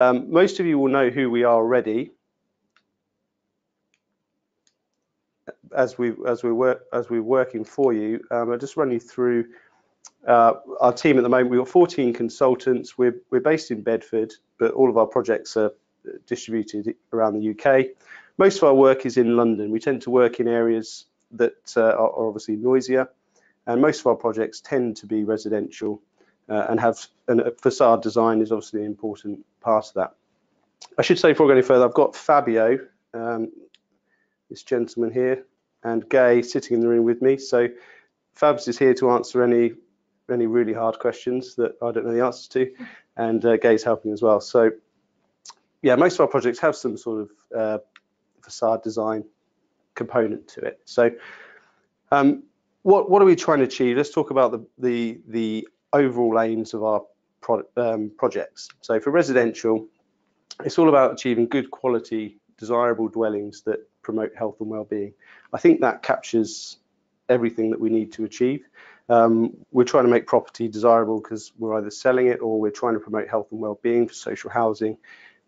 Most of you will know who we are already, as we're working for you. I'll just run you through our team at the moment. We've got 14 consultants. We're based in Bedford, but all of our projects are distributed around the UK. Most of our work is in London. We tend to work in areas that are obviously noisier, and most of our projects tend to be residential and facade design is obviously an important part of that. I should say before I go any further, I've got Fabio, this gentleman here, and Gay sitting in the room with me. So Fabs is here to answer any really hard questions that I don't know the answers to, and Gay's helping as well. So yeah, most of our projects have some sort of facade design component to it. So what are we trying to achieve? Let's talk about the overall aims of our projects. So for residential, it's all about achieving good quality, desirable dwellings that promote health and well-being. I think that captures everything that we need to achieve. We're trying to make property desirable because we're either selling it or we're trying to promote health and well-being for social housing.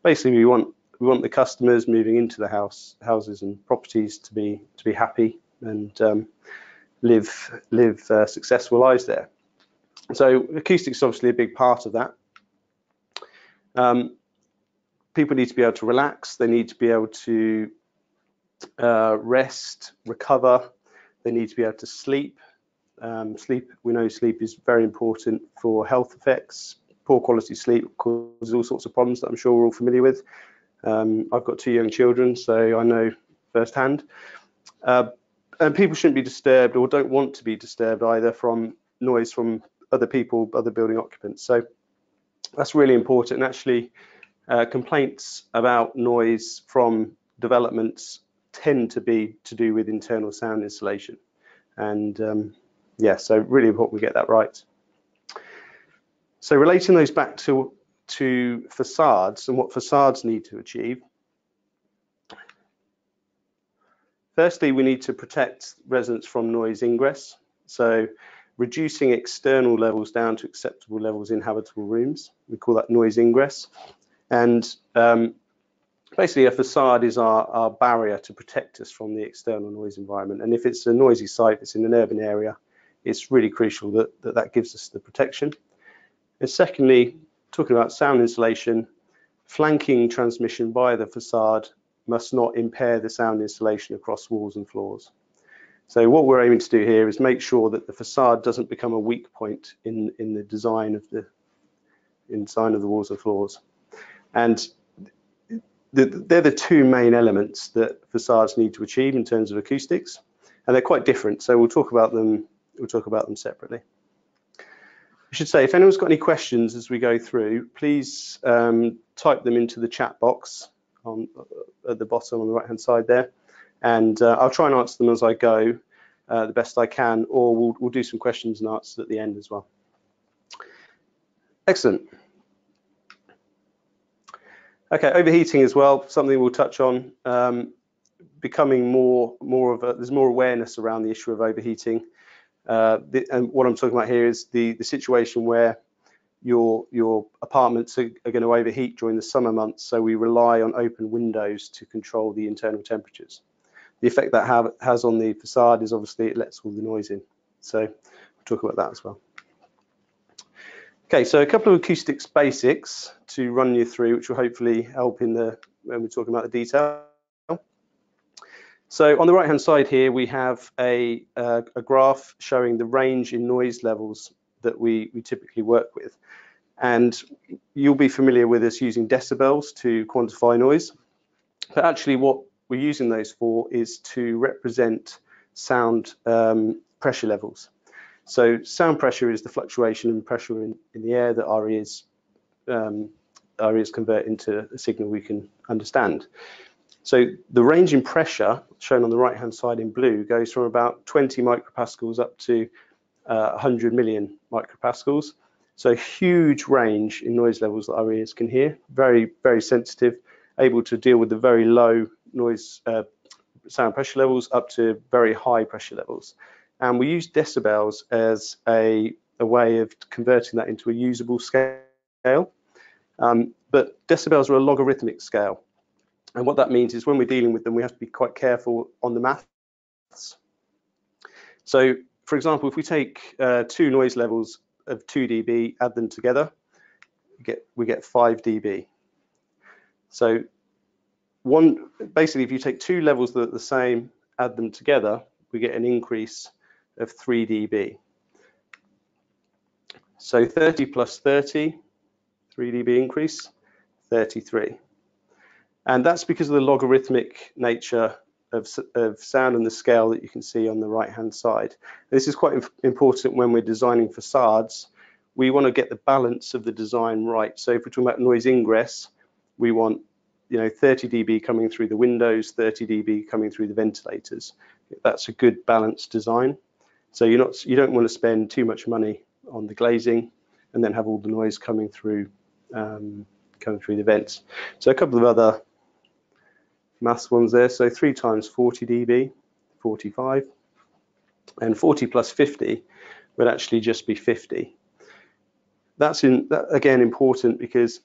Basically, we want the customers moving into the houses and properties to be happy and live successful lives there. So acoustics is obviously a big part of that. People need to be able to relax. They need to be able to rest, recover. They need to be able to sleep. We know sleep is very important for health effects. Poor quality sleep causes all sorts of problems that I'm sure we're all familiar with. I've got 2 young children, so I know firsthand. And people shouldn't be disturbed or don't want to be disturbed either from noise from other people, other building occupants. So that's really important. And actually, complaints about noise from developments tend to be to do with internal sound insulation. And yeah, so really important we get that right. So relating those back to facades and what facades need to achieve. Firstly, we need to protect residents from noise ingress. So reducing external levels down to acceptable levels in habitable rooms. We call that noise ingress. And basically a facade is our barrier to protect us from the external noise environment. And if it's a noisy site, it's in an urban area, it's really crucial that gives us the protection. And secondly, talking about sound insulation, flanking transmission by the facade must not impair the sound insulation across walls and floors. So what we're aiming to do here is make sure that the facade doesn't become a weak point in the design of the walls and floors. And they're the 2 main elements that facades need to achieve in terms of acoustics, and they're quite different. So we'll talk about them separately. I should say, if anyone's got any questions as we go through, please type them into the chat box at the bottom on the right hand side there, and I'll try and answer them as I go the best I can, or we'll do some questions and answers at the end as well. Excellent. Okay, overheating as well, something we'll touch on. Becoming there's more awareness around the issue of overheating. And what I'm talking about here is the situation where your apartments are going to overheat during the summer months, so we rely on open windows to control the internal temperatures. The effect that has on the facade is obviously it lets all the noise in. So we'll talk about that as well. Okay, so a couple of acoustics basics to run you through, which will hopefully help when we're talking about the detail. So on the right hand side here, we have a graph showing the range in noise levels that we typically work with. And you'll be familiar with us using decibels to quantify noise. But actually what we're using those for is to represent sound pressure levels. So sound pressure is the fluctuation in pressure in the air that our ears convert into a signal we can understand. So the range in pressure, shown on the right-hand side in blue, goes from about 20 micropascals up to 100 million micropascals. So a huge range in noise levels that our ears can hear, very, very sensitive, able to deal with the very low noise sound pressure levels up to very high pressure levels. And we use decibels as a way of converting that into a usable scale. but decibels are a logarithmic scale. And what that means is when we're dealing with them, we have to be quite careful on the maths. So, for example, if we take two noise levels of 2 dB, add them together, we get 5 dB. So basically, if you take two levels that are the same, add them together, we get an increase of 3 dB. So 30 plus 30, 3 dB increase, 33. And that's because of the logarithmic nature of sound and the scale that you can see on the right-hand side. This is quite important when we're designing facades. We want to get the balance of the design right. So if we're talking about noise ingress, we want 30 dB coming through the windows, 30 dB coming through the ventilators. That's a good balanced design. So you don't want to spend too much money on the glazing and then have all the noise coming through the vents. So a couple of other maths ones there. So 3 times 40 dB, 45, and 40 plus 50 would actually just be 50. That's again important because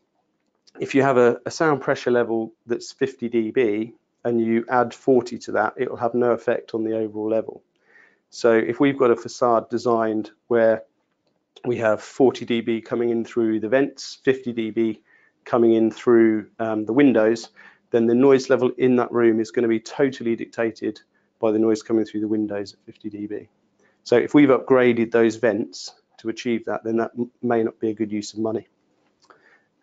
if you have a sound pressure level that's 50 dB and you add 40 to that, it will have no effect on the overall level. So if we've got a facade designed where we have 40 dB coming in through the vents, 50 dB coming in through the windows, then the noise level in that room is going to be totally dictated by the noise coming through the windows at 50 dB. So if we've upgraded those vents to achieve that, then that may not be a good use of money.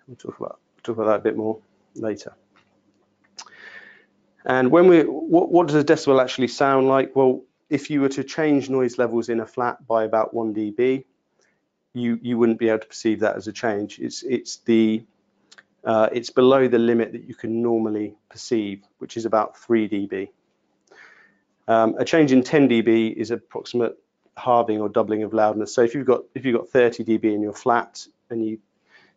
We'll talk about that a bit more later. And what does a decibel actually sound like? Well, if you were to change noise levels in a flat by about 1 dB, you wouldn't be able to perceive that as a change. It's below the limit that you can normally perceive, which is about 3 dB. A change in 10 dB is approximate halving or doubling of loudness. So if you've got 30 dB in your flat and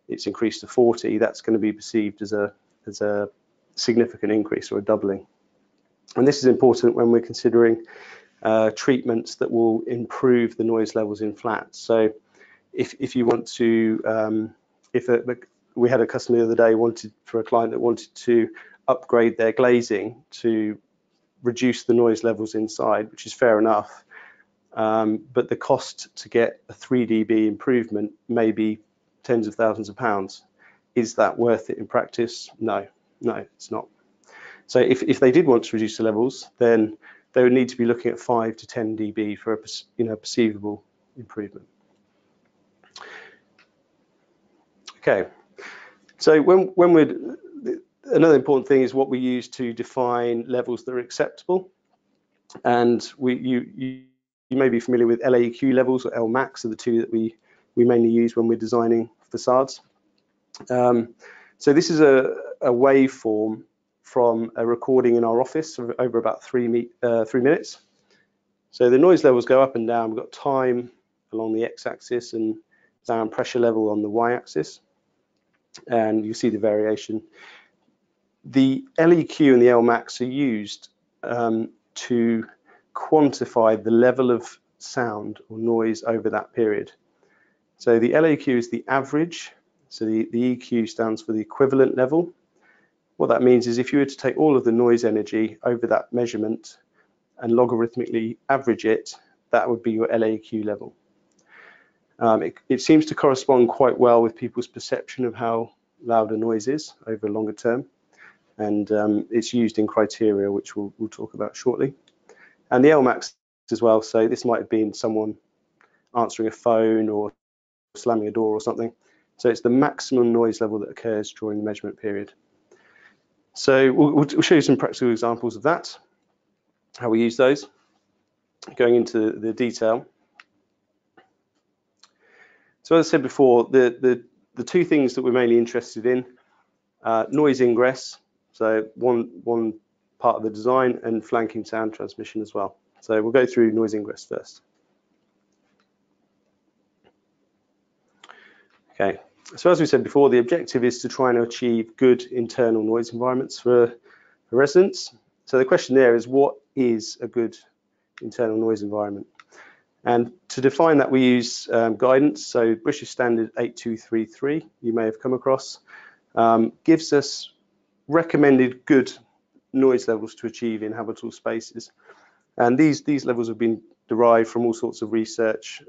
it's increased to 40, that's going to be perceived as a significant increase or a doubling. And this is important when we're considering treatments that will improve the noise levels in flats. So if you want to, we had a customer the other day for a client that wanted to upgrade their glazing to reduce the noise levels inside, which is fair enough. But the cost to get a 3 dB improvement may be tens of thousands of pounds. Is that worth it in practice? No, it's not. So if they did want to reduce the levels, then they would need to be looking at 5 to 10 dB for a perceivable improvement. Okay, so another important thing is what we use to define levels that are acceptable. And you may be familiar with LAEQ levels, or Lmax are the two that we mainly use when we're designing facades. So this is a waveform from a recording in our office over about 3 minutes. So the noise levels go up and down. We've got time along the x-axis and sound pressure level on the y-axis. And you see the variation. The LEQ and the Lmax are used to quantify the level of sound or noise over that period. So the LEQ is the average. So the EQ stands for the equivalent level. What that means is if you were to take all of the noise energy over that measurement and logarithmically average it, that would be your LEQ level. It seems to correspond quite well with people's perception of how loud a noise is over a longer term. And it's used in criteria, which we'll talk about shortly. And the Lmax as well, so this might have been someone answering a phone or slamming a door or something. So it's the maximum noise level that occurs during the measurement period. So we'll show you some practical examples of that, how we use those, going into the detail. So as I said before, the two things that we're mainly interested in, noise ingress, so one part of the design, and flanking sound transmission as well. So we'll go through noise ingress first. Okay, so as we said before, the objective is to try and achieve good internal noise environments for residents. So the question there is, what is a good internal noise environment? And to define that, we use guidance. So British Standard 8233, you may have come across. gives us recommended good noise levels to achieve in habitable spaces. And these levels have been derived from all sorts of research.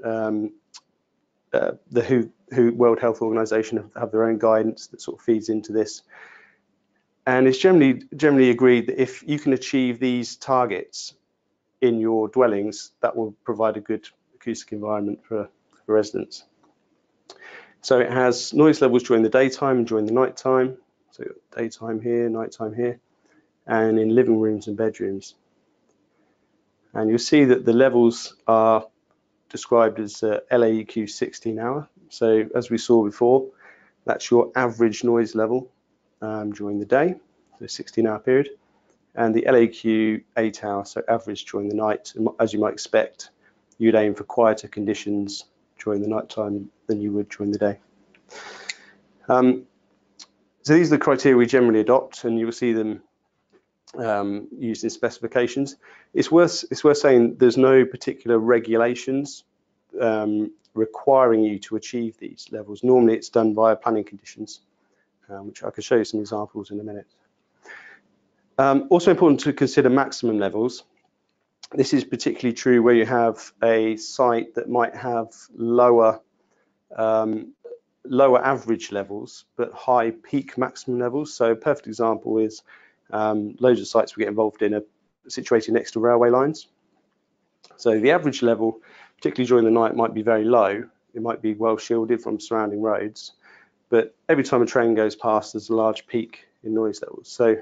The WHO World Health Organization have their own guidance that sort of feeds into this. And it's generally agreed that if you can achieve these targets in your dwellings, that will provide a good acoustic environment for residents. So it has noise levels during the daytime and during the nighttime. So daytime here, nighttime here, and in living rooms and bedrooms. And you'll see that the levels are described as LAEQ 16 hour. So as we saw before, that's your average noise level during the day, so 16-hour period, and the LAEQ 8 hour, so average during the night. And as you might expect, you'd aim for quieter conditions during the nighttime than you would during the day. So these are the criteria we generally adopt, and you'll see them used in specifications. It's worth saying there's no particular regulations requiring you to achieve these levels. Normally it's done via planning conditions, which I can show you some examples in a minute. Also important to consider maximum levels. This is particularly true where you have a site that might have lower average levels but high peak maximum levels. So a perfect example is loads of sites we get involved in are situated next to railway lines. So the average level, particularly during the night, might be very low. It might be well shielded from surrounding roads, but every time a train goes past, there's a large peak in noise levels. So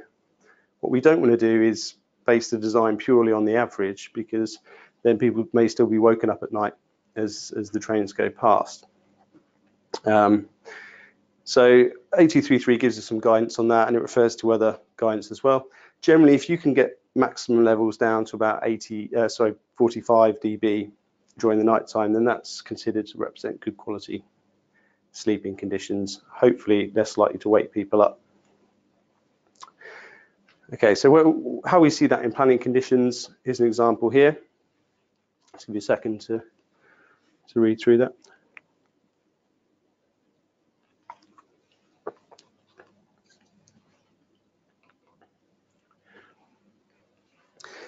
what we don't want to do is base the design purely on the average, because then people may still be woken up at night as the trains go past. So 8233 gives us some guidance on that, and it refers to other guidance as well. Generally, if you can get maximum levels down to about 45 dB during the night time, then that's considered to represent good quality sleeping conditions, hopefully less likely to wake people up. Okay, so how we see that in planning conditions is an example here. Let's give you a second to read through that.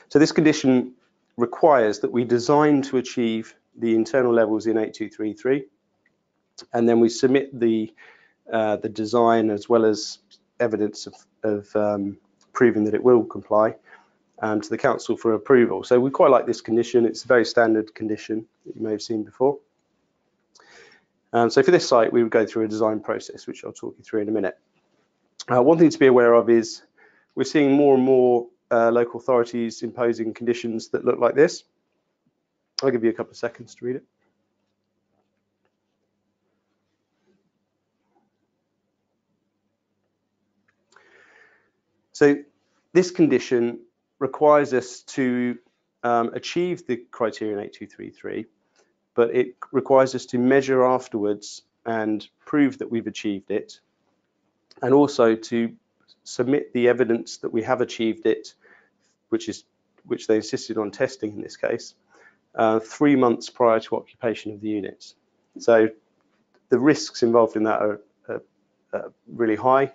So this condition requires that we design to achieve the internal levels in 8233, and then we submit the design as well as evidence of proving that it will comply to the council for approval. So we quite like this condition. It's a very standard condition that you may have seen before. So for this site, we would go through a design process, which I'll talk you through in a minute. One thing to be aware of is we're seeing more and more local authorities imposing conditions that look like this. I'll give you a couple of seconds to read it. So this condition requires us to achieve the criteria in 8233, but it requires us to measure afterwards and prove that we've achieved it, and also to submit the evidence that we have achieved it, which they insisted on testing in this case, 3 months prior to occupation of the units. So the risks involved in that are really high.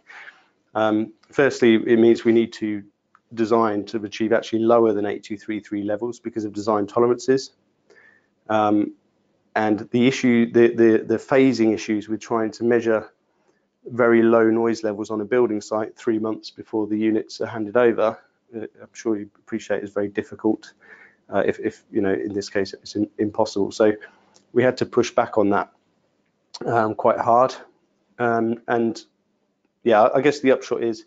Firstly, it means we need to design to achieve actually lower than 8233 levels because of design tolerances. And the issue, the phasing issues with trying to measure very low noise levels on a building site 3 months before the units are handed over, I'm sure you appreciate is very difficult. If you know, in this case, it's impossible. So we had to push back on that quite hard. And yeah, I guess the upshot is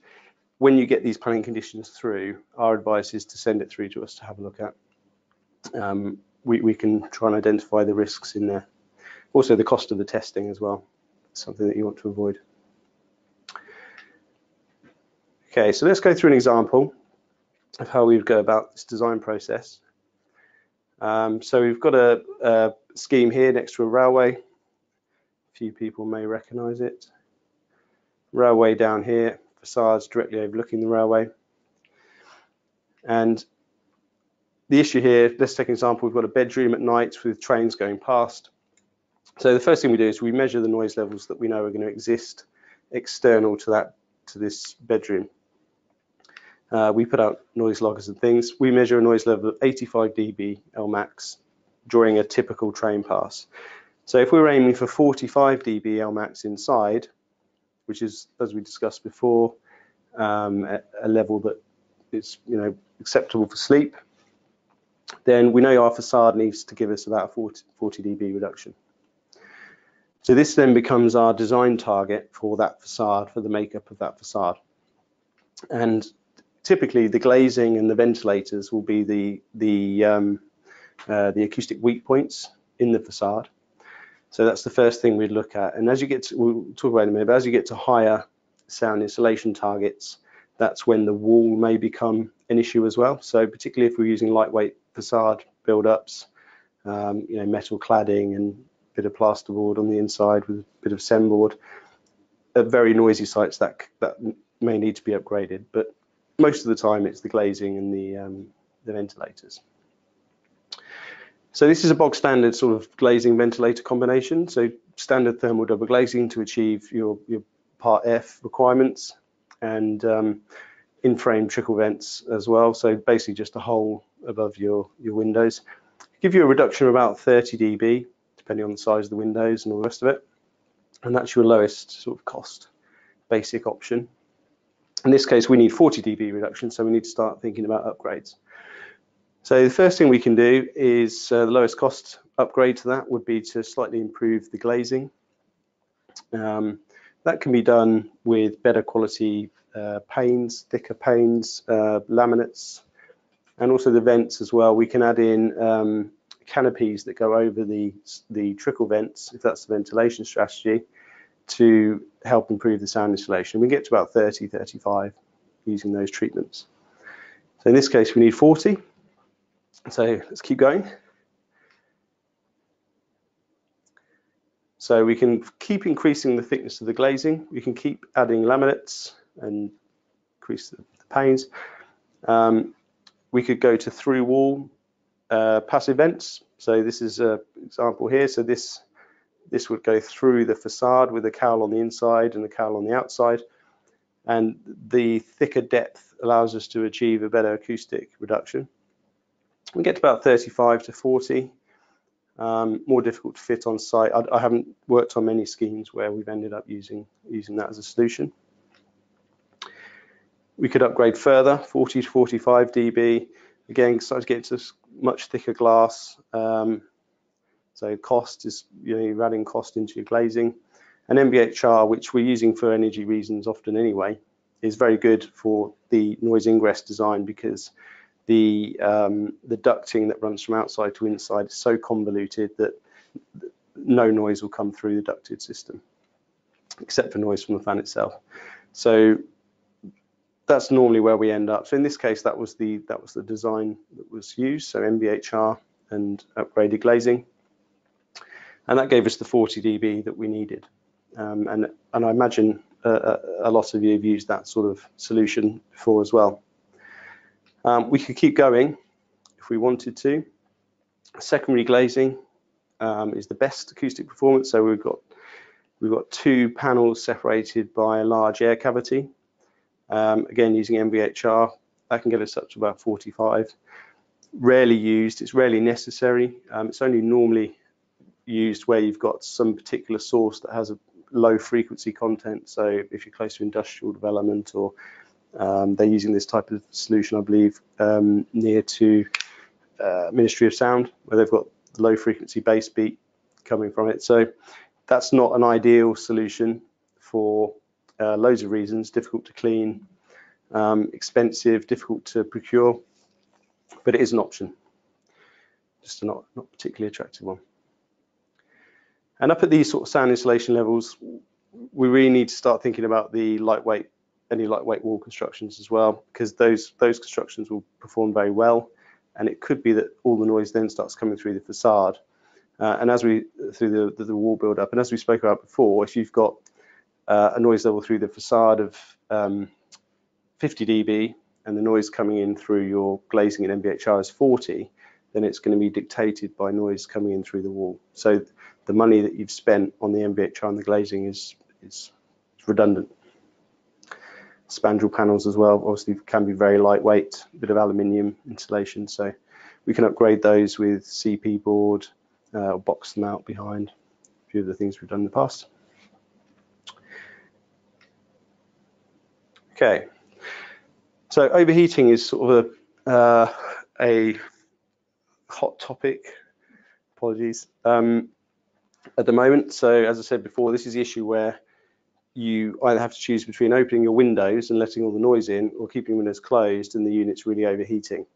when you get these planning conditions through, our advice is to send it through to us to have a look at. We can try and identify the risks in there. Also, the cost of the testing as well, something that you want to avoid. Okay, so let's go through an example of how we would go about this design process. So we've got a scheme here next to a railway. A few people may recognize it. Railway down here, facades directly overlooking the railway. And the issue here, let's take an example, we've got a bedroom at night with trains going past. So the first thing we do is we measure the noise levels that we know are going to exist external to this bedroom. We put out noise loggers and things. We measure a noise level of 85 dB Lmax during a typical train pass. So if we were aiming for 45 dB Lmax inside, which is, as we discussed before, a level that is, acceptable for sleep, then we know our facade needs to give us about a 40 dB reduction. So this then becomes our design target for that facade, for the makeup of that facade. And typically the glazing and the ventilators will be the acoustic weak points in the facade. So that's the first thing we'd look at. And as you get to, we'll talk about it in a minute, but as you get to higher sound insulation targets, that's when the wall may become an issue as well. So particularly if we're using lightweight facade build-ups, metal cladding and a bit of plasterboard on the inside with a bit of semboard, at very noisy sites that may need to be upgraded. But most of the time it's the glazing and the ventilators. So this is a bog standard sort of glazing ventilator combination. So standard thermal double glazing to achieve your Part F requirements, and in-frame trickle vents as well. So basically just a hole above your windows. Give you a reduction of about 30 dB, depending on the size of the windows and all the rest of it. And that's your lowest sort of cost basic option. In this case, we need 40 dB reduction, so we need to start thinking about upgrades. So the first thing we can do is the lowest cost upgrade to that would be to slightly improve the glazing. That can be done with better quality panes, thicker panes, laminates, and also the vents as well. We can add in canopies that go over the trickle vents, if that's the ventilation strategy, to help improve the sound insulation. We get to about 30, 35 using those treatments. So in this case, we need 40. So let's keep going. So we can keep increasing the thickness of the glazing. We can keep adding laminates and increase the panes. We could go to through wall passive vents. So this is an example here. So this would go through the facade with a cowl on the inside and a cowl on the outside. And the thicker depth allows us to achieve a better acoustic reduction. We get to about 35 to 40. More difficult to fit on site. I haven't worked on many schemes where we've ended up using that as a solution. We could upgrade further, 40 to 45 dB. Again, start to get to much thicker glass. So cost is, you're adding cost into your glazing. And MVHR, which we're using for energy reasons often anyway, is very good for the noise ingress design, because the ducting that runs from outside to inside is so convoluted that no noise will come through the ducted system, except for noise from the fan itself. So that's normally where we end up. So in this case, that was the design that was used. So MVHR and upgraded glazing, and that gave us the 40 dB that we needed. And I imagine a lot of you have used that sort of solution before as well. We could keep going if we wanted to. Secondary glazing is the best acoustic performance. So we've got two panels separated by a large air cavity. Again, using MVHR, that can get us up to about 45. Rarely used, it's rarely necessary. It's only normally used where you've got some particular source that has a low frequency content. So if you're close to industrial development, or they're using this type of solution, I believe, near to Ministry of Sound, where they've got low frequency bass beat coming from it. So that's not an ideal solution for loads of reasons: difficult to clean, expensive, difficult to procure, but it is an option, just not particularly attractive one. And up at these sort of sound insulation levels, we really need to start thinking about the any lightweight wall constructions as well, because those constructions will perform very well, and it could be that all the noise then starts coming through the facade, and through the wall build up. And as we spoke about before, if you've got a noise level through the facade of 50 dB and the noise coming in through your glazing and MVHR is 40, then it's going to be dictated by noise coming in through the wall. So the money that you've spent on the MVHR and the glazing is redundant. Spandrel panels as well, obviously can be very lightweight, a bit of aluminium insulation, so we can upgrade those with CP board, or box them out behind, a few of the things we've done in the past. Okay, so overheating is sort of a hot topic, apologies, at the moment. So as I said before, this is the issue where you either have to choose between opening your windows and letting all the noise in, or keeping windows closed and the unit's really overheating.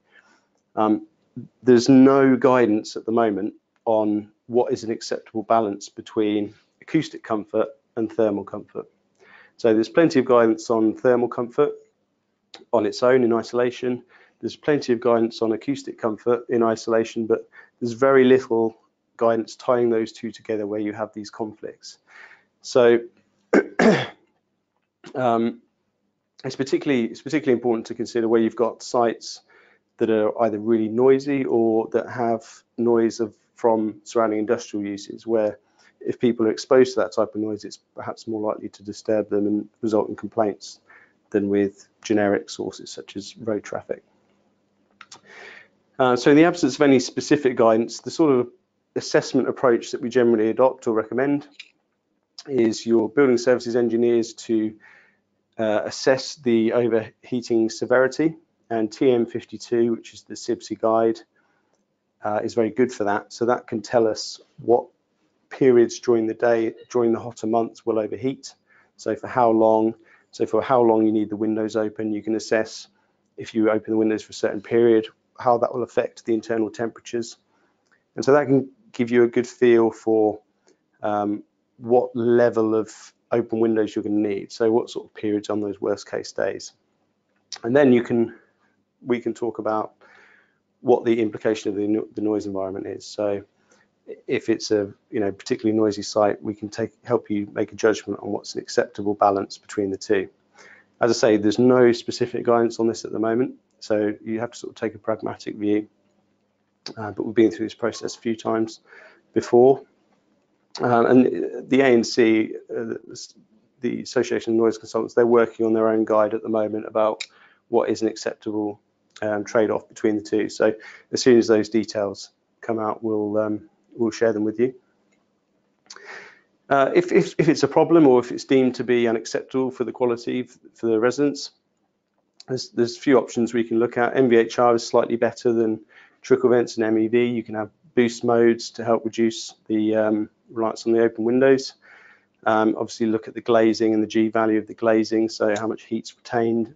There's no guidance at the moment on what is an acceptable balance between acoustic comfort and thermal comfort. So there's plenty of guidance on thermal comfort on its own in isolation. There's plenty of guidance on acoustic comfort in isolation, but there's very little guidance tying those two together where you have these conflicts. So it's particularly important to consider where you've got sites that are either really noisy or that have noise from surrounding industrial uses, where if people are exposed to that type of noise, it's perhaps more likely to disturb them and result in complaints than with generic sources such as road traffic. So in the absence of any specific guidance, the sort of assessment approach that we generally adopt or recommend is your building services engineers to assess the overheating severity, and TM52, which is the CIBSE guide, is very good for that. So that can tell us what periods during the day, during the hotter months, will overheat. So for how long you need the windows open. You can assess, if you open the windows for a certain period, how that will affect the internal temperatures. And so that can give you a good feel for what level of open windows you're going to need. So what sort of periods on those worst case days. And then we can talk about what the implication of the noise environment is. So if it's a particularly noisy site, we can help you make a judgment on what's an acceptable balance between the two. As I say, there's no specific guidance on this at the moment, so you have to sort of take a pragmatic view. But we've been through this process a few times before. And the ANC, the Association of Noise Consultants, they're working on their own guide at the moment about what is an acceptable trade-off between the two. So as soon as those details come out, we'll share them with you. If it's a problem, or if it's deemed to be unacceptable for the quality for the residents, there's a few options we can look at. MVHR is slightly better than trickle vents and MEV. You can have boost modes to help reduce the reliance on the open windows. Obviously look at the glazing and the G value of the glazing, so how much heat's retained.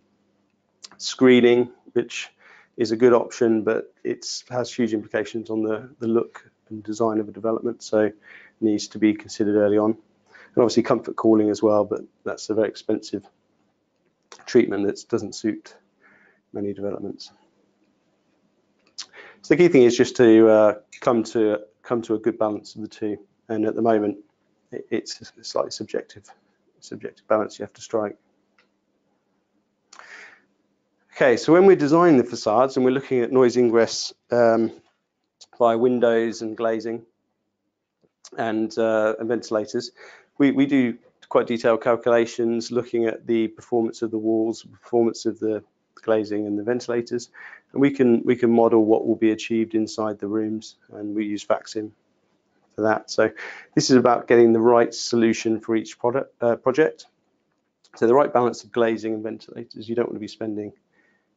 Screening, which is a good option, but it has huge implications on the look and design of a development, so needs to be considered early on. And obviously comfort cooling as well, but that's a very expensive treatment that doesn't suit many developments. So the key thing is just to come to a good balance of the two, and at the moment it's a slightly subjective balance you have to strike. Okay, so when we're designing the facades and we're looking at noise ingress via windows and glazing and ventilators, we do quite detailed calculations looking at the performance of the walls, performance of the glazing and the ventilators, and we can model what will be achieved inside the rooms, and we use VACSIM for that. So this is about getting the right solution for each project. So the right balance of glazing and ventilators. You don't want to be spending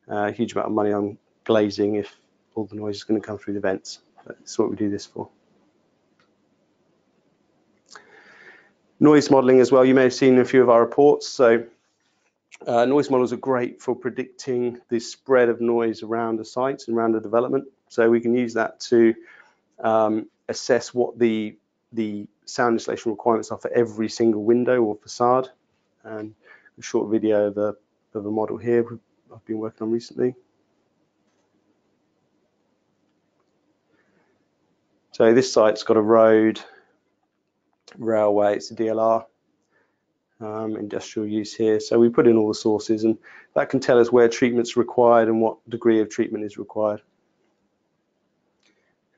a huge amount of money on glazing if all the noise is going to come through the vents. That's what we do this for. Noise modeling as well. You may have seen a few of our reports. So noise models are great for predicting the spread of noise around a site and around a development. So we can use that to assess what the sound insulation requirements are for every single window or facade. And a short video of a model here I've been working on recently. So this site's got a road, railway, it's a DLR, industrial use here. So we put in all the sources, and that can tell us where treatment's required and what degree of treatment is required.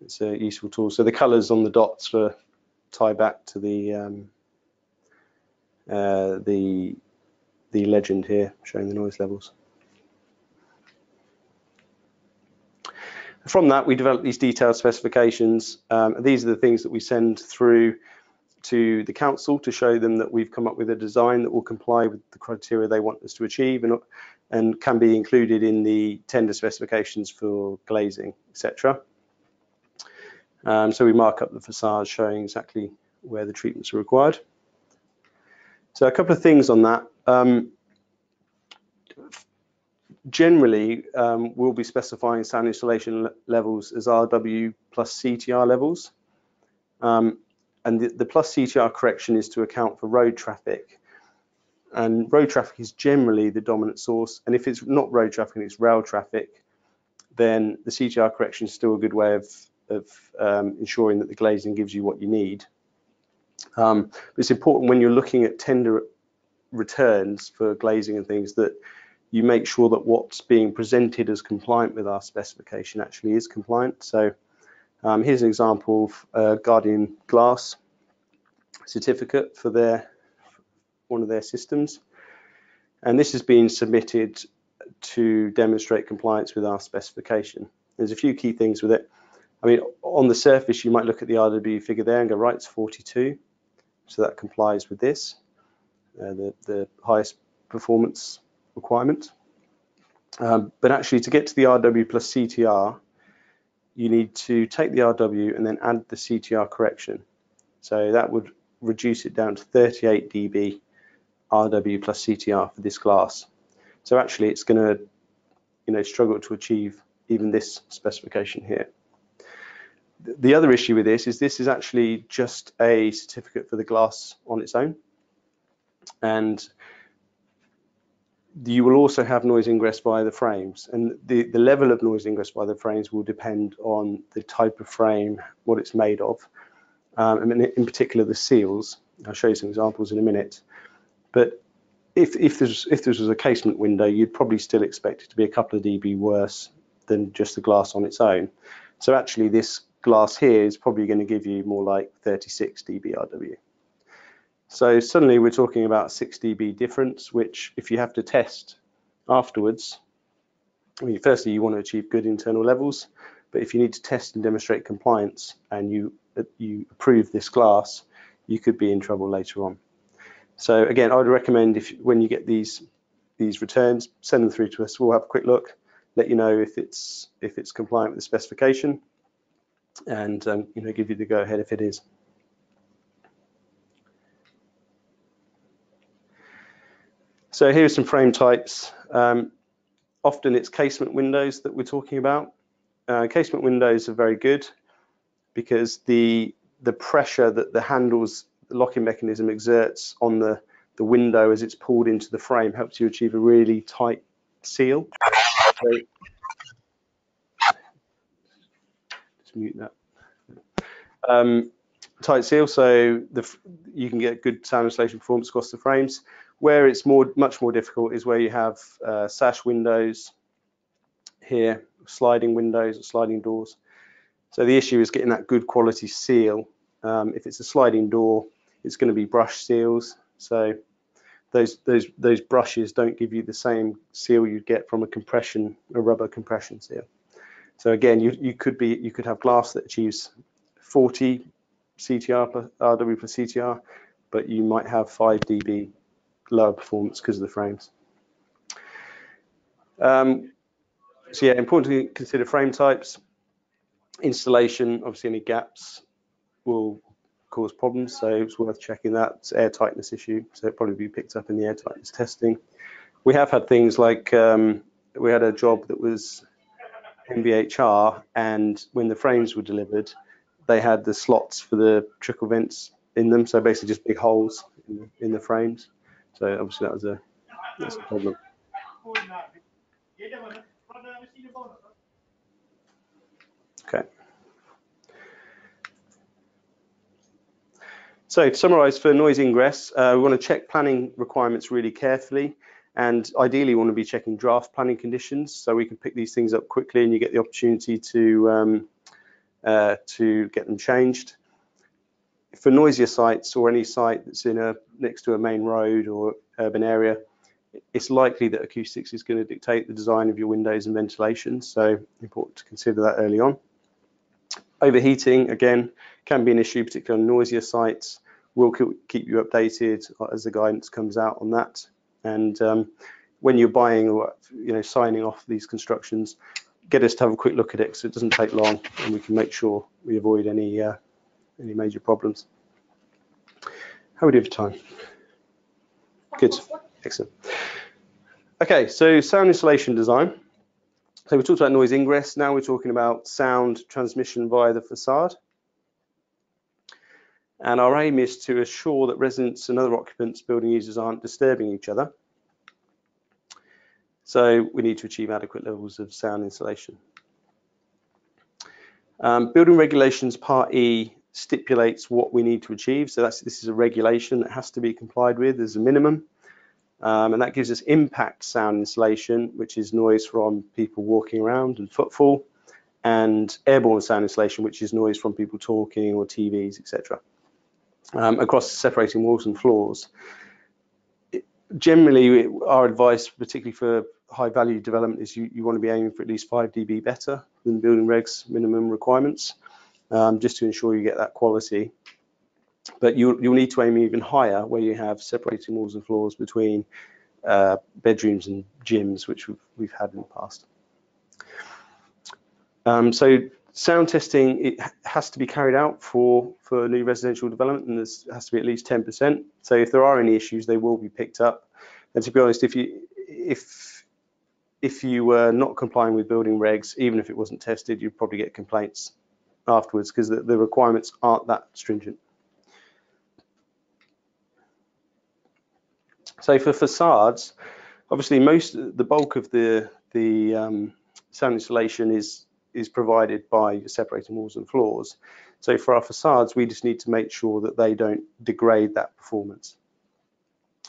It's a useful tool. So the colours on the dots tie back to the the legend here showing the noise levels. From that, we develop these detailed specifications. These are the things that we send through to the council to show them that we've come up with a design that will comply with the criteria they want us to achieve, and can be included in the tender specifications for glazing, etc. So we mark up the facades showing exactly where the treatments are required. So a couple of things on that. Generally, we'll be specifying sound insulation levels as RW plus CTR levels. And the plus CTR correction is to account for road traffic. And road traffic is generally the dominant source. And if it's not road traffic and it's rail traffic, then the CTR correction is still a good way of ensuring that the glazing gives you what you need. But it's important when you're looking at tender returns for glazing and things that you make sure that what's being presented as compliant with our specification actually is compliant. So here's an example of Guardian Glass certificate for one of their systems. And this has been submitted to demonstrate compliance with our specification. There's a few key things with it. I mean, on the surface, you might look at the RW figure there and go, right, it's 42. So that complies with this, the highest performance requirement. But actually, to get to the RW plus CTR, you need to take the RW and then add the CTR correction. So that would reduce it down to 38 dB RW plus CTR for this glass. So actually, it's going to, struggle to achieve even this specification here. The other issue with this is actually just a certificate for the glass on its own, and you will also have noise ingress via the frames, and the level of noise ingress via the frames will depend on the type of frame, what it's made of, and in particular the seals. I'll show you some examples in a minute. But if this was a casement window, you'd probably still expect it to be a couple of dB worse than just the glass on its own. So actually, this glass here is probably going to give you more like 36 dB RW. So suddenly we're talking about 6 dB difference, which if you have to test afterwards, I mean, firstly, you want to achieve good internal levels, but if you need to test and demonstrate compliance and you approve this glass, you could be in trouble later on. So again, I would recommend when you get these returns, send them through to us. We'll have a quick look, let you know if it's compliant with the specification, and give you the go ahead if it is. So here are some frame types. Often it's casement windows that we're talking about. Casement windows are very good because the pressure that the locking mechanism exerts on the window as it's pulled into the frame helps you achieve a really tight seal. So, just mute that. Tight seal, so you can get good sound insulation performance across the frames. Where it's much more difficult is where you have sash windows here, sliding windows or sliding doors. So the issue is getting that good quality seal. If it's a sliding door, it's going to be brush seals. So those brushes don't give you the same seal you'd get from a rubber compression seal. So again, you could have glass that achieves 40 CTR plus RW plus CTR, but you might have 5 dB lower performance because of the frames. So yeah, important to consider frame types. Installation, obviously any gaps will cause problems, so it's worth checking that. It's an air tightness issue, so it'll probably be picked up in the air tightness testing. We have had things like, we had a job that was MVHR, and when the frames were delivered, they had the slots for the trickle vents in them, so basically just big holes in the frames. So obviously that's a problem. Okay. So to summarise, for noise ingress, we want to check planning requirements really carefully, and ideally we want to be checking draft planning conditions so we can pick these things up quickly and you get the opportunity to get them changed. for noisier sites or any site that's next to a main road or urban area, it's likely that acoustics is going to dictate the design of your windows and ventilation, so important to consider that early on. Overheating, again, can be an issue, particularly on noisier sites. We'll keep you updated as the guidance comes out on that. And when you're buying or signing off these constructions, get us to have a quick look at it, so it doesn't take long, and we can make sure we avoid any major problems. How are we doing for time? Good, excellent. Okay, so sound insulation design. So we talked about noise ingress. Now we're talking about sound transmission via the facade. And our aim is to assure that residents and other occupants, building users, aren't disturbing each other. So we need to achieve adequate levels of sound insulation. Building regulations Part E stipulates what we need to achieve. So this is a regulation that has to be complied with as a minimum. And that gives us impact sound insulation, which is noise from people walking around and footfall, and airborne sound insulation, which is noise from people talking or TVs, etc. Across separating walls and floors. Generally, our advice, particularly for high value development, is you want to be aiming for at least 5 dB better than building regs minimum requirements, just to ensure you get that quality. But you'll need to aim even higher where you have separating walls and floors between bedrooms and gyms, which we've had in the past. So sound testing, it has to be carried out for new residential development, and this has to be at least 10%. So if there are any issues, they will be picked up. And to be honest, if you were not complying with building regs, even if it wasn't tested, you'd probably get complaints afterwards, because the requirements aren't that stringent. So for facades, obviously the bulk of the sound insulation is provided by separating walls and floors. So for our facades, we just need to make sure that they don't degrade that performance.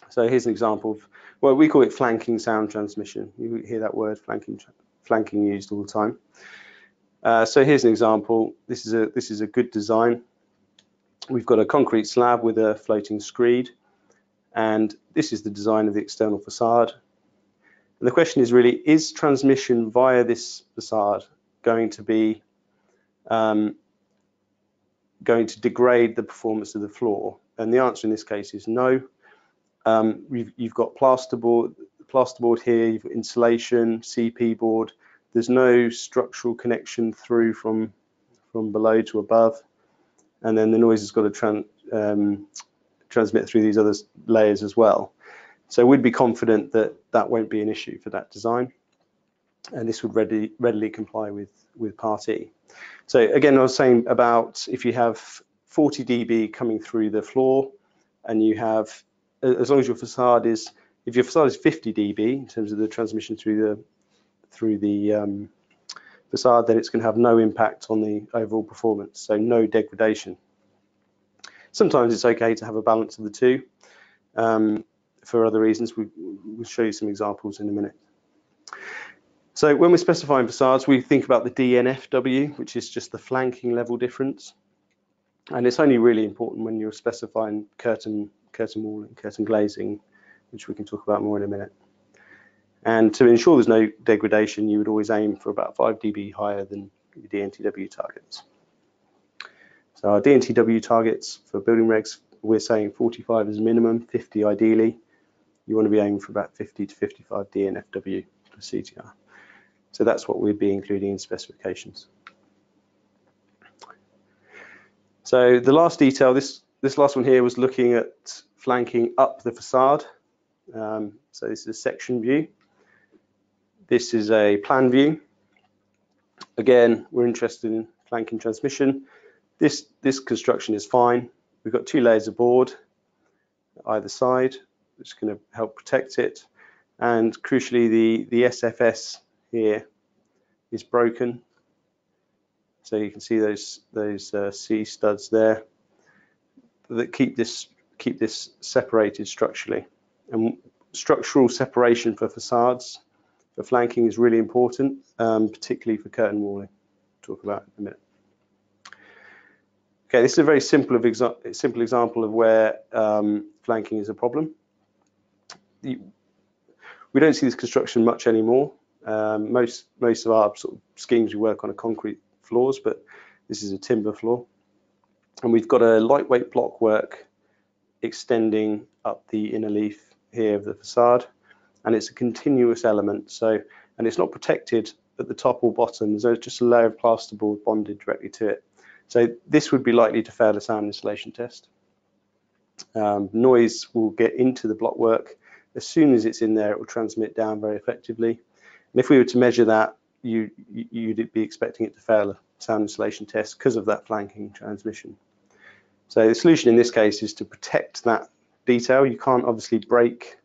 So here's an example of, well, we call it flanking sound transmission. You hear that word flanking used all the time. So here's an example. This is a good design. We've got a concrete slab with a floating screed, and this is the design of the external facade. And the question is really, is transmission via this facade going to degrade the performance of the floor? And the answer in this case is no. You've got plasterboard here, you've got insulation, CP board. There's no structural connection through from below to above, and then the noise has got to transmit through these other layers as well. So we'd be confident that that won't be an issue for that design, and this would readily comply with Part E. So again, I was saying about if you have 40 dB coming through the floor, and you have, as long as your facade is, if your facade is 50 dB in terms of the transmission through the facade, then it's going to have no impact on the overall performance, so no degradation. Sometimes it's okay to have a balance of the two. For other reasons, we'll show you some examples in a minute. So when we're specifying facades, we think about the DNFW, which is just the flanking level difference. And it's only really important when you're specifying curtain wall and curtain glazing, which we can talk about more in a minute. And to ensure there's no degradation, you would always aim for about 5 dB higher than your DNTW targets. So our DNTW targets for building regs, we're saying 45 as minimum, 50 ideally. You want to be aiming for about 50 to 55 DNFW for CTR. So that's what we'd be including in specifications. So the last detail, this last one here was looking at flanking up the facade. So this is a section view. This is a plan view. Again, we're interested in flanking transmission. This construction is fine. We've got 2 layers of board either side, which is going to help protect it. And crucially, the SFS here is broken. So you can see those C studs there that keep this separated structurally. And structural separation for facades, for flanking, is really important, particularly for curtain walling. We'll talk about it in a minute. Okay, this is a very simple example of where flanking is a problem. We don't see this construction much anymore. Most of our sort of schemes we work on are concrete floors, but this is a timber floor, and we've got a lightweight block work extending up the inner leaf here of the facade, and it's a continuous element. So, and it's not protected at the top or bottom. There's just a layer of plasterboard bonded directly to it. So this would be likely to fail a sound insulation test. Noise will get into the block work. As soon as it's in there, it will transmit down very effectively. And if we were to measure that, you'd be expecting it to fail a sound insulation test because of that flanking transmission. So the solution in this case is to protect that detail. You can't obviously break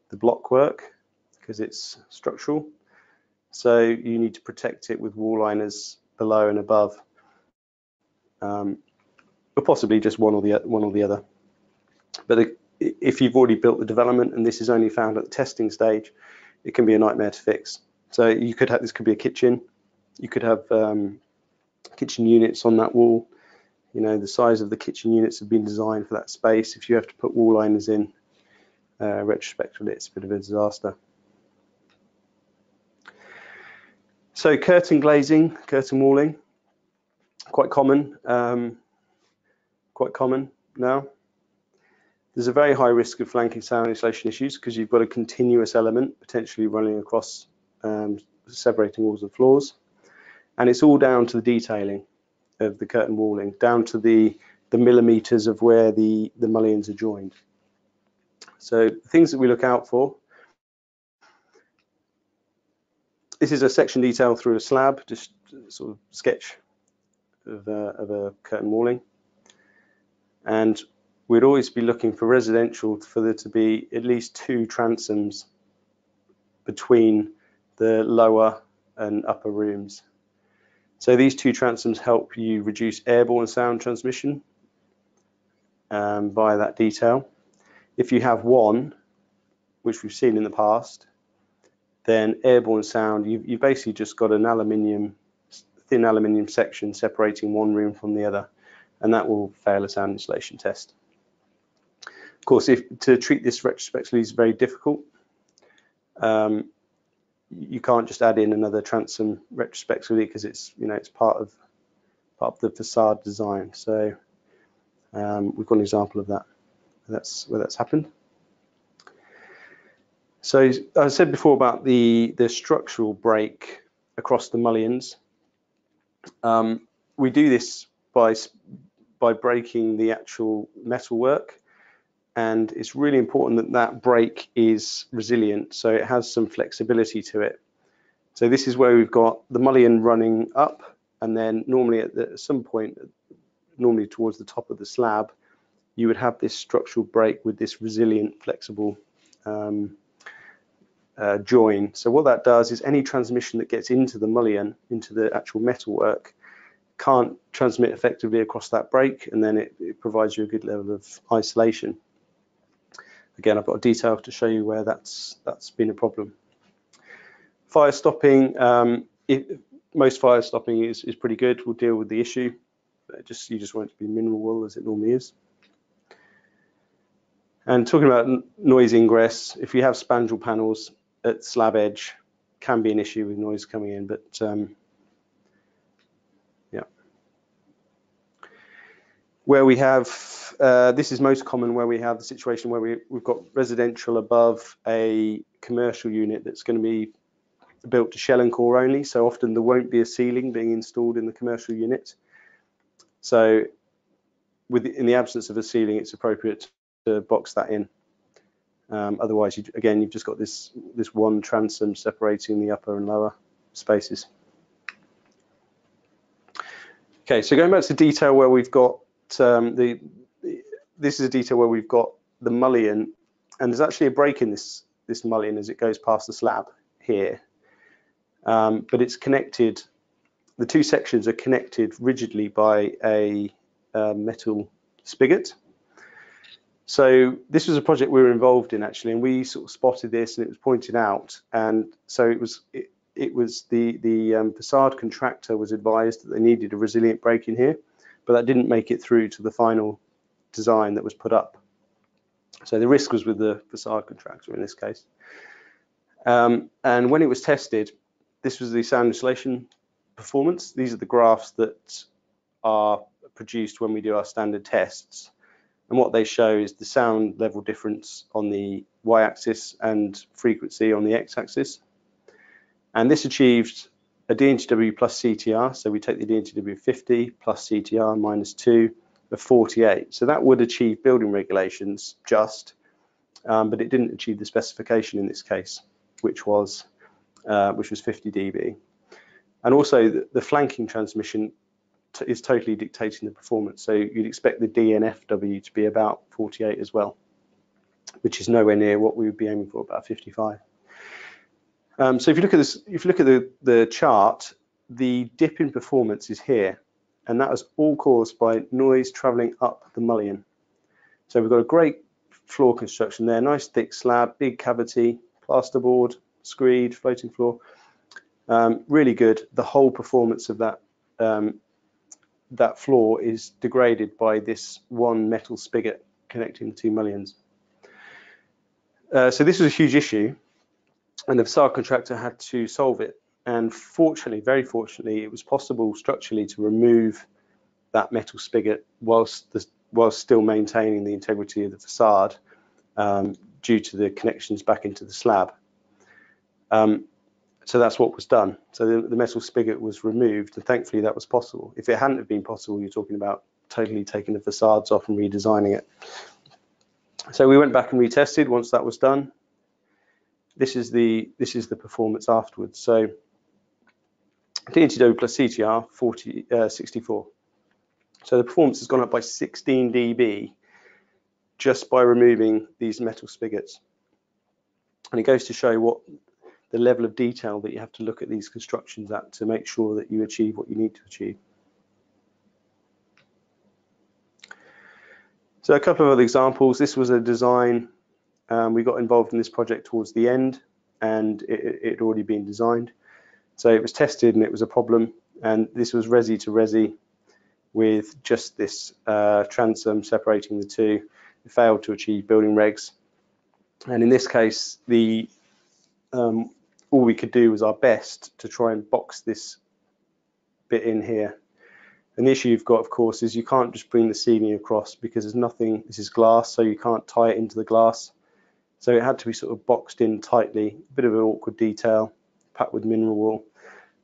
the block work because it's structural. So you need to protect it with wall liners below and above, or possibly just one or the other. But if you've already built the development and this is only found at the testing stage, it can be a nightmare to fix. So you could have, this could be a kitchen. You could have kitchen units on that wall. You know, the size of the kitchen units have been designed for that space. If you have to put wall liners in, retrospectively, it's a bit of a disaster. So curtain glazing, curtain walling, quite common now. There's a very high risk of flanking sound insulation issues because you've got a continuous element potentially running across separating walls and floors, and it's all down to the detailing of the curtain walling, down to the millimeters of where the mullions are joined. So things that we look out for. This is a section detail through a slab, just sort of sketch of a curtain walling. And we'd always be looking for residential for there to be at least 2 transoms between the lower and upper rooms. So these 2 transoms help you reduce airborne sound transmission via that detail. If you have one, which we've seen in the past, then airborne sound, you've basically just got an thin aluminium section separating one room from the other, and that will fail a sound insulation test. Of course, to treat this retrospectively is very difficult. You can't just add in another transom retrospectively because it's part of the facade design. So we've got an example of that. That's where that's happened. So I said before about the structural break across the mullions. We do this by breaking the actual metalwork, and it's really important that break is resilient, so it has some flexibility to it. So this is where we've got the mullion running up, and then normally at some point, normally towards the top of the slab, you would have this structural break with this resilient, flexible join. So what that does is any transmission that gets into the mullion, into the actual metalwork, can't transmit effectively across that break, and then it provides you a good level of isolation. Again, I've got a detail to show you where that's been a problem. Fire stopping, most fire stopping is pretty good. We'll deal with the issue. You just want it to be mineral wool as it normally is. And talking about noise ingress, if you have spandrel panels at slab edge, can be an issue with noise coming in, but yeah. Where we have, this is most common where we have the situation where we've got residential above a commercial unit that's going to be built to shell and core only, so often there won't be a ceiling being installed in the commercial unit. So in the absence of a ceiling, it's appropriate to box that in. Otherwise, you've just got this one transom separating the upper and lower spaces. Okay, so going back to detail where we've got this is a detail where we've got the mullion, and there's actually a break in this mullion as it goes past the slab here, but it's connected. The 2 sections are connected rigidly by a metal spigot. So this was a project we were involved in actually, and we sort of spotted this and it was pointed out, and so it was the facade contractor was advised that they needed a resilient break in here, but that didn't make it through to the final design that was put up. So the risk was with the facade contractor in this case. And when it was tested, this was the sound insulation performance. These are the graphs that are produced when we do our standard tests. And what they show is the sound level difference on the y-axis and frequency on the x-axis. And this achieved a DNTW plus CTR. So we take the DNTW of 50 plus CTR minus 2 of 48. So that would achieve building regulations just, but it didn't achieve the specification in this case, which was 50 dB. And also the flanking transmission is totally dictating the performance. So you'd expect the DNFW to be about 48 as well, which is nowhere near what we would be aiming for, about 55. So if you look at this, if you look at the chart, the dip in performance is here, and that was all caused by noise traveling up the mullion. So we've got a great floor construction there, nice thick slab, big cavity, plasterboard, screed, floating floor, really good. The whole performance of that floor is degraded by this one metal spigot connecting the two mullions. So this was a huge issue, and the facade contractor had to solve it. And fortunately, very fortunately, it was possible structurally to remove that metal spigot whilst still maintaining the integrity of the facade due to the connections back into the slab. So that's what was done. So the metal spigot was removed, and thankfully that was possible. If it hadn't have been possible, you're talking about totally taking the facades off and redesigning it. So we went back and retested once that was done. This is the performance afterwards. So DNTW plus CTR 64. So the performance has gone up by 16 dB just by removing these metal spigots. And it goes to show what the level of detail that you have to look at these constructions at to make sure that you achieve what you need to achieve. So a couple of other examples. This was a design. We got involved in this project towards the end, and it had already been designed. So it was tested and it was a problem. And this was resi to resi with just this transom separating the two. It failed to achieve building regs. And in this case, all we could do was our best to try and box this bit in here. And the issue you've got, of course, is you can't just bring the ceiling across because there's nothing, this is glass, so you can't tie it into the glass. So it had to be sort of boxed in tightly, a bit of an awkward detail, packed with mineral wool.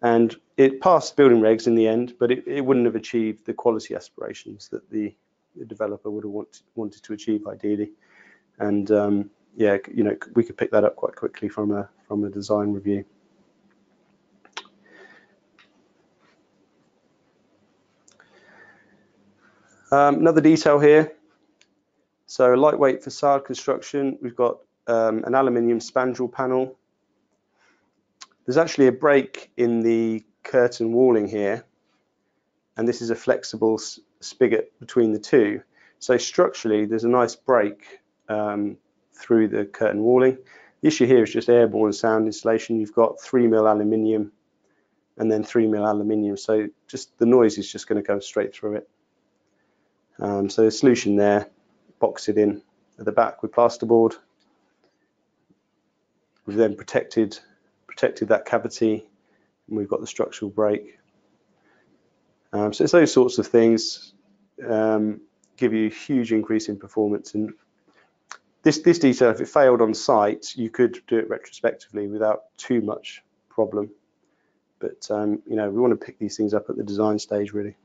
And it passed building regs in the end, but it wouldn't have achieved the quality aspirations that the developer would have wanted to achieve ideally. And yeah, you know, we could pick that up quite quickly from a design review. Another detail here. So lightweight facade construction. We've got an aluminium spandrel panel. There's actually a break in the curtain walling here, and this is a flexible spigot between the two. So structurally, there's a nice break through the curtain walling. The issue here is just airborne sound insulation. You've got 3mm aluminium and then 3mm aluminium, so just the noise is just going to go straight through it. So the solution there, box it in at the back with plasterboard. We've then protected that cavity, and we've got the structural break. So it's those sorts of things give you a huge increase in performance. And this detail, if it failed on site, you could do it retrospectively without too much problem. But you know, we want to pick these things up at the design stage, really.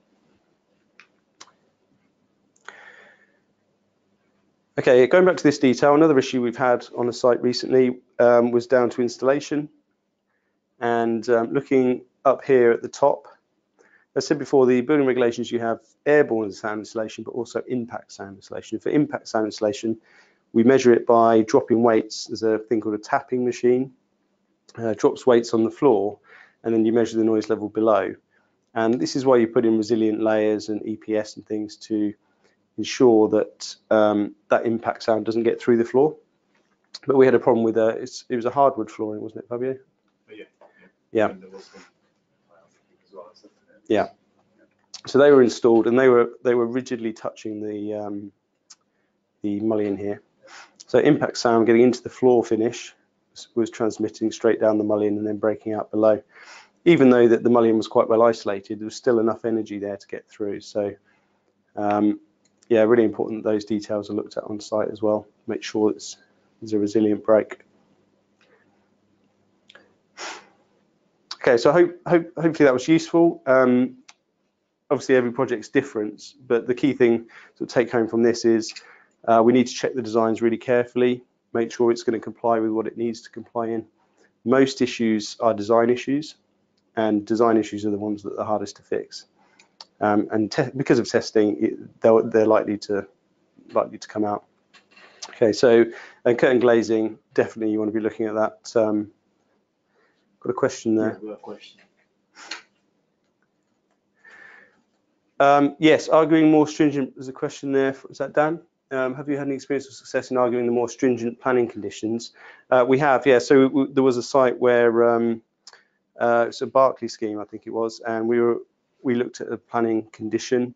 Okay, going back to this detail, another issue we've had on a site recently was down to installation. And looking up here at the top, as I said before, the building regulations, you have airborne sound insulation, but also impact sound insulation. For impact sound insulation, we measure it by dropping weights. There's a thing called a tapping machine. Drops weights on the floor, and then you measure the noise level below. And this is why you put in resilient layers and EPS and things to ensure that that impact sound doesn't get through the floor. But we had a problem with it was a hardwood flooring, wasn't it, Fabio? Yeah. Yeah. Yeah. So they were installed, and they were rigidly touching the mullion here. So impact sound getting into the floor finish was transmitting straight down the mullion and then breaking out below. Even though that the mullion was quite well isolated, there was still enough energy there to get through. So yeah, really important that those details are looked at on site as well. Make sure there's a resilient break. Okay, so hopefully that was useful. Obviously every project's different, but the key thing to take home from this is we need to check the designs really carefully, make sure it's going to comply with what it needs to comply in. Most issues are design issues, and design issues are the ones that are the hardest to fix. And because of testing, they're likely to come out. Okay, so curtain glazing, definitely you want to be looking at that. Got a question there. Yeah, question. Yes, arguing more stringent, there's a question there. Is that Dan? Have you had any experience of success in arguing the more stringent planning conditions? We have, yeah. So there was a site where it's a Berkeley scheme, I think it was, and we looked at a planning condition.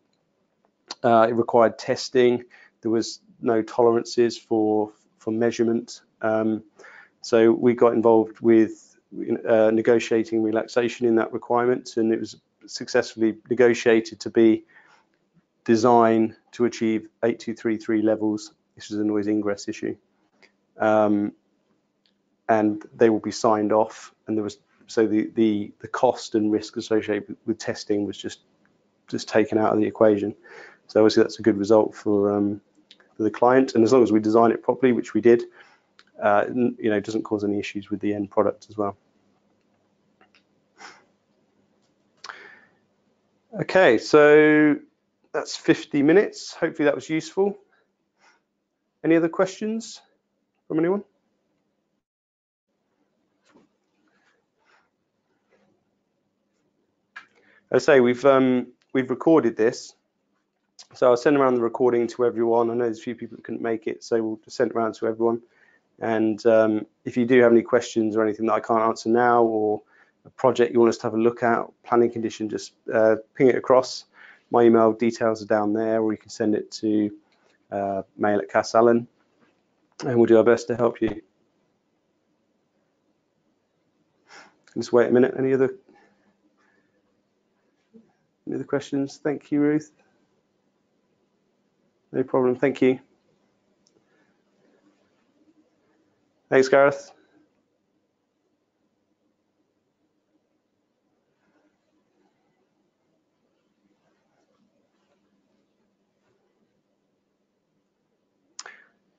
It required testing. There was no tolerances for measurement. So we got involved with negotiating relaxation in that requirement, and it was successfully negotiated to be designed to achieve 8233 levels. This is a noise ingress issue, and they will be signed off. And there was the cost and risk associated with testing was just taken out of the equation. So obviously that's a good result for the client, and as long as we design it properly, which we did, it doesn't cause any issues with the end product as well. Okay, so that's 50 minutes. Hopefully that was useful. Any other questions from anyone? I say we've recorded this, so I'll send around the recording to everyone. I know there's a few people that couldn't make it, so we'll send it around to everyone. And if you do have any questions or anything that I can't answer now, or a project you want us to have a look at, planning condition, just ping it across. My email details are down there, or you can send it to mail@Casallen, and we'll do our best to help you. Just wait a minute. Any other questions? Thank you, Ruth. No problem. Thank you. Thanks, Gareth.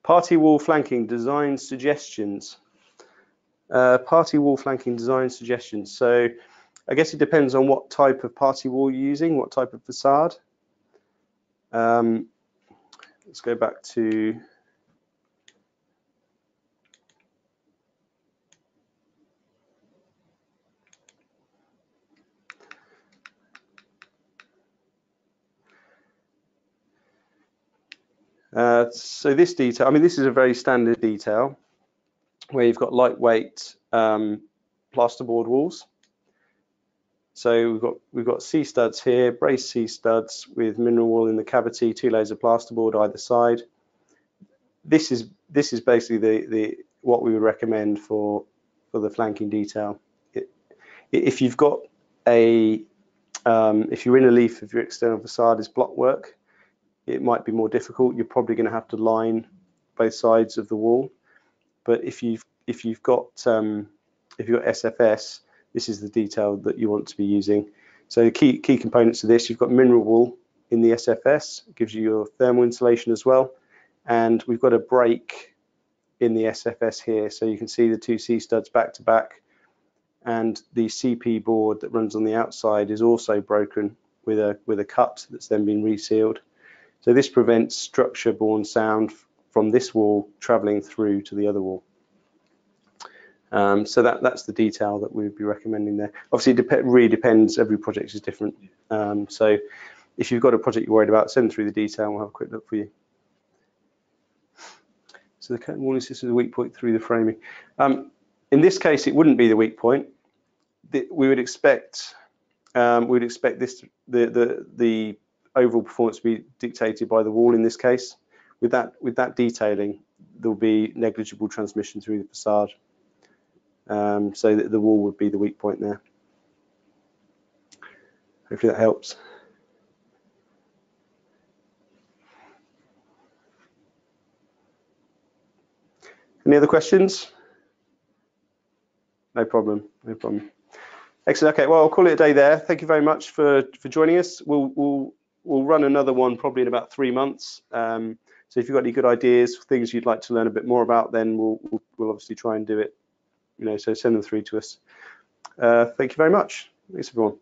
Party wall flanking design suggestions. Party wall flanking design suggestions. So I guess it depends on what type of party wall you're using, what type of facade. Let's go back to so this detail, I mean, this is a very standard detail where you've got lightweight plasterboard walls. So we've got C studs here, braced C studs with mineral wool in the cavity, 2 layers of plasterboard either side. This is basically what we would recommend for the flanking detail. If you've got if you're in a leaf, if your external facade is block work, it might be more difficult. You're probably going to have to line both sides of the wall. But if you've got SFS, this is the detail that you want to be using. So the key components of this, you've got mineral wool in the SFS, it gives you your thermal insulation as well. And we've got a break in the SFS here. So you can see the 2 C studs back to back. And the CP board that runs on the outside is also broken with a cut that's then been resealed. So this prevents structure-borne sound from this wall traveling through to the other wall. So that's the detail that we would be recommending there. Obviously, it really depends. Every project is different. So if you've got a project you're worried about, send through the detail and we'll have a quick look for you. So the curtain warning system is a weak point through the framing. In this case, it wouldn't be the weak point. We would expect we'd expect this the overall performance to be dictated by the wall in this case. With that detailing, there'll be negligible transmission through the facade. So that the wall would be the weak point there. Hopefully that helps. Any other questions? No problem. No problem. Excellent. Okay. Well, I'll call it a day there. Thank you very much for joining us. We'll run another one probably in about 3 months. So if you've got any good ideas, things you'd like to learn a bit more about, then we'll obviously try and do it. So send them through to us. Thank you very much. Thanks everyone.